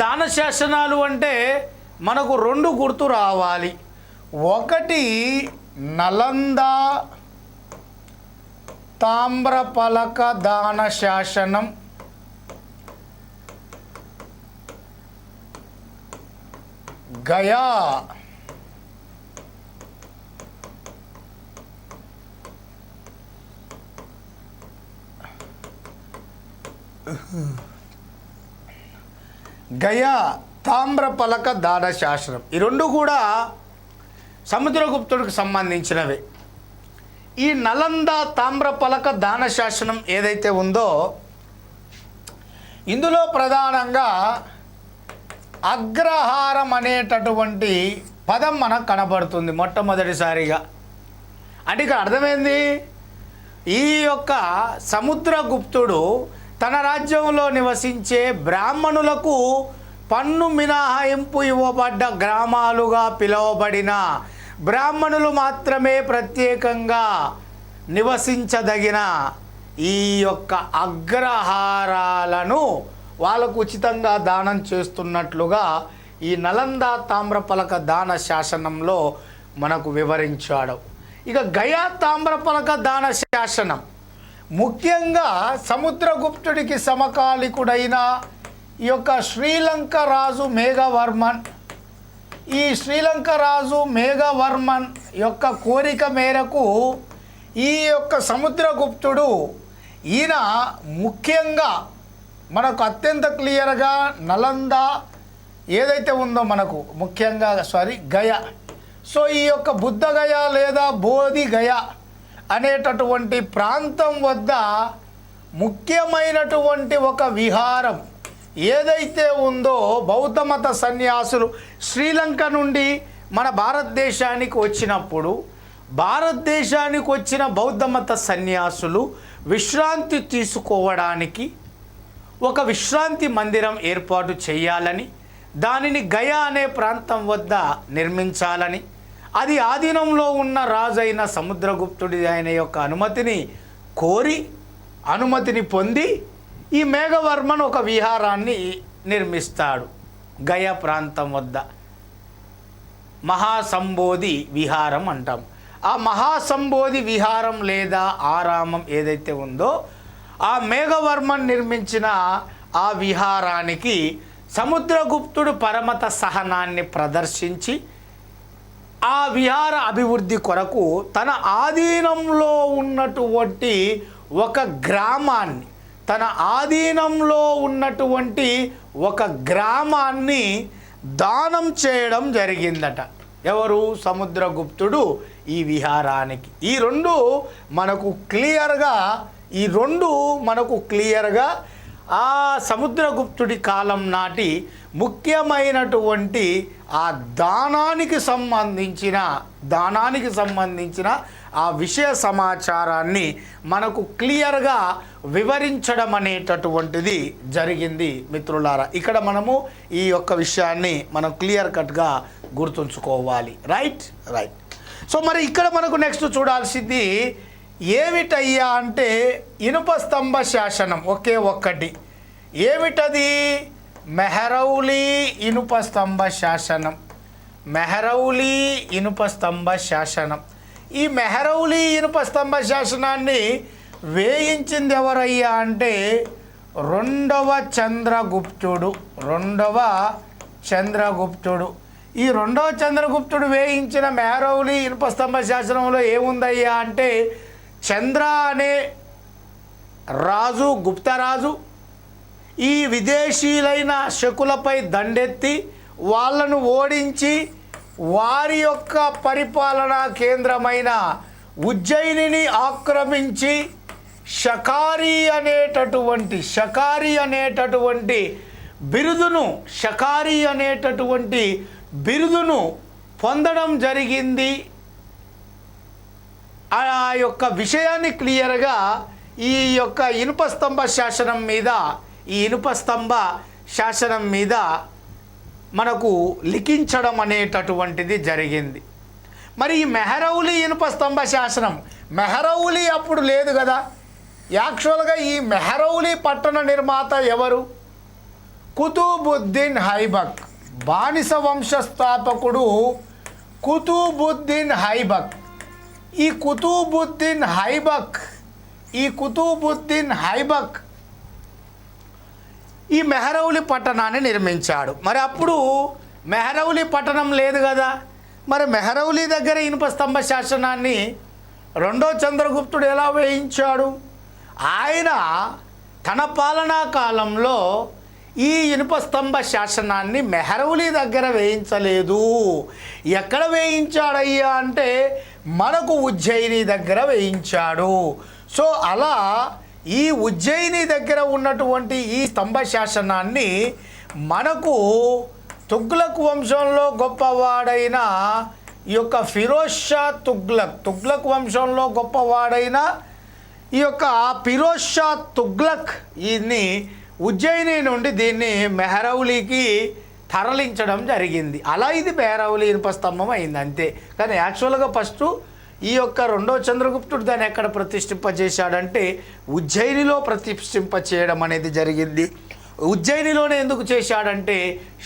దాన శాసనాలు అంటే మనకు రెండు గుర్తు రావాలి. ఒకటి నలంద తామ్రపలక దాన శాసనం, గయా గయా తామ్రపలక దాన శాసనం. ఈ రెండు కూడా సముద్రగుప్తుడికి సంబంధించినవే. ఈ నలంద తామ్రపలక దాన శాసనం ఏదైతే ఉందో ఇందులో ప్రధానంగా అగ్రహారం అనేటటువంటి పదం మనకు కనబడుతుంది మొట్టమొదటిసారిగా. అంటే ఇక్కడ అర్థమైంది, ఈ యొక్క సముద్రగుప్తుడు తన రాజ్యంలో నివసించే బ్రాహ్మణులకు పన్ను మినహాయింపు ఇవ్వబడ్డ గ్రామాలుగా పిలువబడిన బ్రాహ్మణులు మాత్రమే ప్రత్యేకంగా నివసించదగిన ఈ యొక్క అగ్రహారాలను వాళ్ళకు ఉచితంగా దానం చేస్తున్నట్లుగా ఈ నలంద తామ్రపలక దాన శాసనంలో మనకు వివరించాడు. ఇక గయా తామ్రపలక దాన శాసనం ముఖ్యంగా సముద్రగుప్తుడికి సమకాలికుడైన ఈ యొక్క శ్రీలంక రాజు మేఘవర్మన్, ఈ శ్రీలంక రాజు మేఘవర్మన్ యొక్క కోరిక మేరకు ఈ యొక్క సముద్రగుప్తుడు ఈయన ముఖ్యంగా మనకు అత్యంత క్లియర్గా నలంద ఏదైతే ఉందో మనకు ముఖ్యంగా గయ, సో ఈ యొక్క బుద్ధగయ లేదా బోధిగయ అనేటటువంటి ప్రాంతం వద్ద ముఖ్యమైనటువంటి ఒక విహారం ఏదైతే ఉందో బౌద్ధ మత సన్యాసులు శ్రీలంక నుండి మన భారతదేశానికి వచ్చినప్పుడు భారతదేశానికి వచ్చిన బౌద్ధ మత సన్యాసులు విశ్రాంతి తీసుకోవడానికి ఒక విశ్రాంతి మందిరం ఏర్పాటు చేయాలని, దానిని గయా అనే ప్రాంతం వద్ద నిర్మించాలని, అది ఆధీనంలో ఉన్న రాజైన సముద్రగుప్తుడి ఆయన యొక్క అనుమతిని కోరి అనుమతిని పొంది ఈ మేఘవర్మన్ ఒక విహారాన్ని నిర్మిస్తాడు గయా ప్రాంతం వద్ద. మహాసంబోధి విహారం అంటాం. ఆ మహాసంబోధి విహారం లేదా ఆరామం ఏదైతే ఉందో ఆ మేఘవర్మన్ నిర్మించిన ఆ విహారానికి సముద్రగుప్తుడు పరమత సహనాన్ని ప్రదర్శించి ఆ విహార అభివృద్ధి కొరకు తన ఆధీనంలో ఉన్నటువంటి ఒక గ్రామాన్ని దానం చేయడం జరిగిందట. ఎవరు? సముద్రగుప్తుడు ఈ విహారానికి. ఈ రెండు మనకు క్లియర్గా ఆ సముద్రగుప్తుడి కాలం నాటి ముఖ్యమైనటువంటి ఆ దానానికి సంబంధించిన ఆ విషయ సమాచారాన్ని మనకు క్లియర్గా వివరించడం అనేటటువంటిది జరిగింది మిత్రులారా. ఇక్కడ మనము ఈ యొక్క విషయాన్ని మనం క్లియర్ కట్గా గుర్తుంచుకోవాలి. రైట్. సో మరి ఇక్కడ మనకు నెక్స్ట్ చూడాల్సింది ఏమిటయ్యా అంటే ఇనుప స్తంభ శాసనం ఒకే ఒక్కటి. ఏమిటది? మెహరౌలి ఇనుప స్తంభ శాసనం. ఈ మెహరౌలి ఇనుప స్తంభ శాసనాన్ని వేయించింది ఎవరయ్యా అంటే రెండవ చంద్రగుప్తుడు. ఈ రెండవ చంద్రగుప్తుడు వేయించిన మెహరౌలి ఇనుప స్తంభ శాసనంలో ఏముందయ్యా అంటే చంద్ర అనే రాజు, గుప్తరాజు ఈ విదేశీయులైన శకులపై దండెత్తి వాళ్ళను ఓడించి వారి యొక్క పరిపాలనా కేంద్రమైన ఉజ్జయినిని ఆక్రమించి షకారి అనేటటువంటి బిరుదును పొందడం జరిగింది. ఆ యొక్క విషయాన్ని క్లియర్గా ఈ యొక్క ఇనుప స్తంభ శాసనం మీద మనకు లిఖించడం అనేటటువంటిది జరిగింది. మరి ఈ మెహరౌలి ఇనుప స్తంభ శాసనం, మెహరౌలి అప్పుడు లేదు కదా. యాక్చువల్గా ఈ మెహరౌలి పట్టణ నిర్మాత ఎవరు? కుతుబుద్దీన్ ఐబక్, బానిస వంశస్థాపకుడు కుతుబుద్దీన్ ఐబక్. ఈ కుతుబుద్దీన్ ఐబక్ ఈ మెహరౌలి పట్టణాన్ని నిర్మించాడు. మరి అప్పుడు మెహరౌలి పట్టణం లేదు కదా, మరి మెహరౌలి దగ్గర ఇనుప స్తంభ శాసనాన్ని రెండో చంద్రగుప్తుడు ఎలా వేయించాడు? ఆయన తన పాలనా కాలంలో ఈ ఇనుప స్తంభ శాసనాన్ని మెహరౌలి దగ్గర వేయించలేదు. ఎక్కడ వేయించాడయ్యా అంటే మనకు ఉజ్జయిని దగ్గర వేయించాడు. సో అలా ఈ ఉజ్జయిని దగ్గర ఉన్నటువంటి ఈ స్తంభ శాసనాన్ని మనకు తుగ్లక్ వంశంలో గొప్పవాడైన ఈ యొక్క ఫిరోజ్ షా తుగ్లక్ వంశంలో గొప్పవాడైన ఈ యొక్క ఫిరోజ్ షా తుగ్లక్ ఈయన్ని ఉజ్జయిని నుండి దీన్ని మెహరౌలికి తరలించడం జరిగింది. అలా ఇది మెహరౌలి ఇనుప స్తంభం అయింది అంతే. కానీ యాక్చువల్గా ఫస్ట్ ఈ యొక్క రెండో చంద్రగుప్తుడు దాన్ని ఎక్కడ ప్రతిష్ఠింపజేశాడంటే ఉజ్జయినిలో ప్రతిష్ఠింప చేయడం అనేది జరిగింది. ఉజ్జయినిలోనే ఎందుకు చేశాడంటే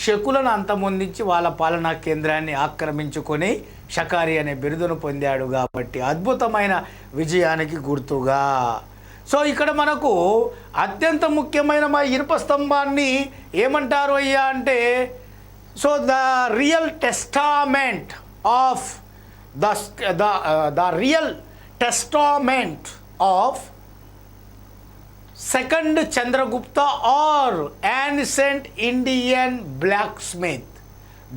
శకులను అంతమొందించి వాళ్ళ పాలనా కేంద్రాన్ని ఆక్రమించుకొని షకారి అనే బిరుదును పొందాడు కాబట్టి అద్భుతమైన విజయానికి గుర్తుగా. సో ఇక్కడ మనకు అత్యంత ముఖ్యమైన మా ఇనుప స్తంభాన్ని ఏమంటారు అయ్యా అంటే so the real testament of the real testament of second Chandragupta or ancient Indian blacksmith.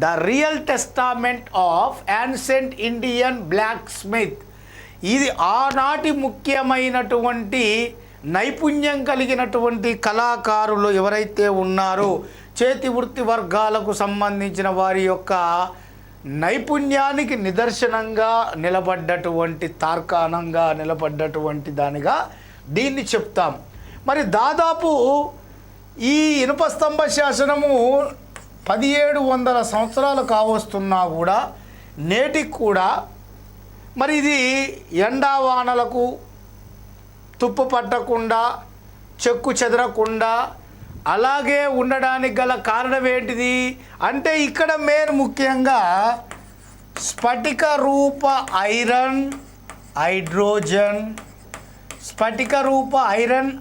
The real testament of ancient Indian blacksmith. ఇది ఆనాటి ముఖ్యమైనటువంటి నైపుణ్యం కలిగినటువంటి కళాకారులు ఎవరైతే ఉన్నారో చేతి వృత్తి వర్గాలకు సంబంధించిన వారి యొక్క నైపుణ్యానికి నిదర్శనంగా నిలబడ్డటువంటి తార్కాణంగా నిలబడ్డటువంటి దానిగా దీన్ని చెప్తాం. మరి దాదాపు ఈ ఇనుప స్తంభ శాసనము 1700 సంవత్సరాలు కావస్తున్నా కూడా నేటికి కూడా మరి ఇది ఎండావానలకు తుప్పు పట్టకుండా చెక్కు చెదరకుండా అలాగే ఉండడానికి గల కారణం ఏంటిది అంటే ఇక్కడ మెయిన్ ముఖ్యంగా స్ఫటిక రూప iron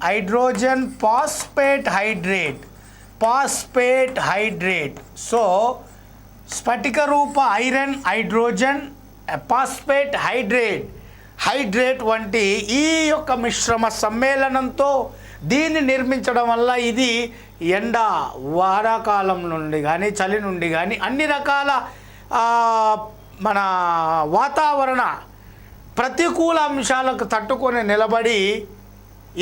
hydrogen phosphate hydrate. So స్ఫటిక రూప ఐరన్ హైడ్రోజన్ ఫాస్ఫేట్ హైడ్రేట్ వంటి ఈ యొక్క మిశ్రమ సమ్మేళనంతో దీన్ని నిర్మించడం వల్ల ఇది వానాకాలం నుండి కానీ చలి నుండి కానీ అన్ని రకాల మన వాతావరణ ప్రతికూల అంశాలకు తట్టుకొని నిలబడి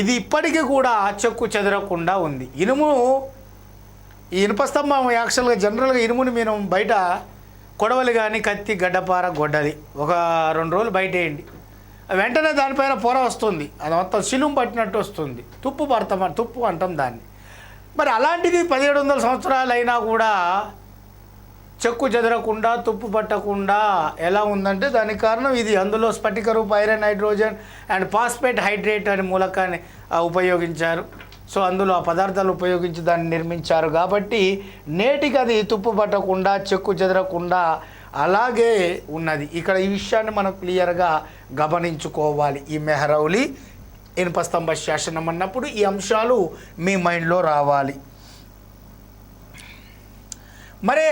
ఇది ఇప్పటికీ కూడా చెక్కు చెదరకుండా ఉంది. ఈ ఇనుప స్తంభం యాక్చువల్గా జనరల్గా ఇనుముని మేము బయట కొడవలి కానీ కత్తి గడ్డపార గొడ్డలి ఒక 2 రోజులు బయట వేయండి, వెంటనే దానిపైన పొర వస్తుంది, అది మొత్తం శిలుం పట్టినట్టు వస్తుంది, తుప్పు అంటాం దాన్ని. మరి అలాంటిది 1700 సంవత్సరాలు అయినా కూడా చెక్కు చెదరకుండా తుప్పు పట్టకుండా ఎలా ఉందంటే దానికి కారణం ఇది. అందులో స్ఫటిక రూప iron hydrogen and phosphate hydrate అనే మూలకాన్ని ఉపయోగించారు. సో అందులో ఆ పదార్థాలు ఉపయోగించి దాన్ని నిర్మించారు కాబట్టి నేటికి అది తుప్పు పట్టకుండా చెక్కు చెదరకుండా అలాగే ఉన్నది. ఇక్కడ ఈ విషయాన్ని మనం క్లియర్గా గమనించుకోవాలి. ఈ మెహరౌలి ఇనుప స్తంభ శాసనం అన్నప్పుడు ఈ అంశాలు మీ మైండ్లో రావాలి. మరే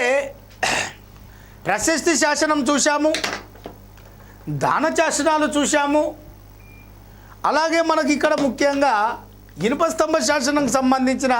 ప్రశస్తి శాసనం చూసాము, దాన శాసనాలు చూసాము. అలాగే మనకి ఇక్కడ ముఖ్యంగా ఇనుప స్తంభ శాసనంకి సంబంధించిన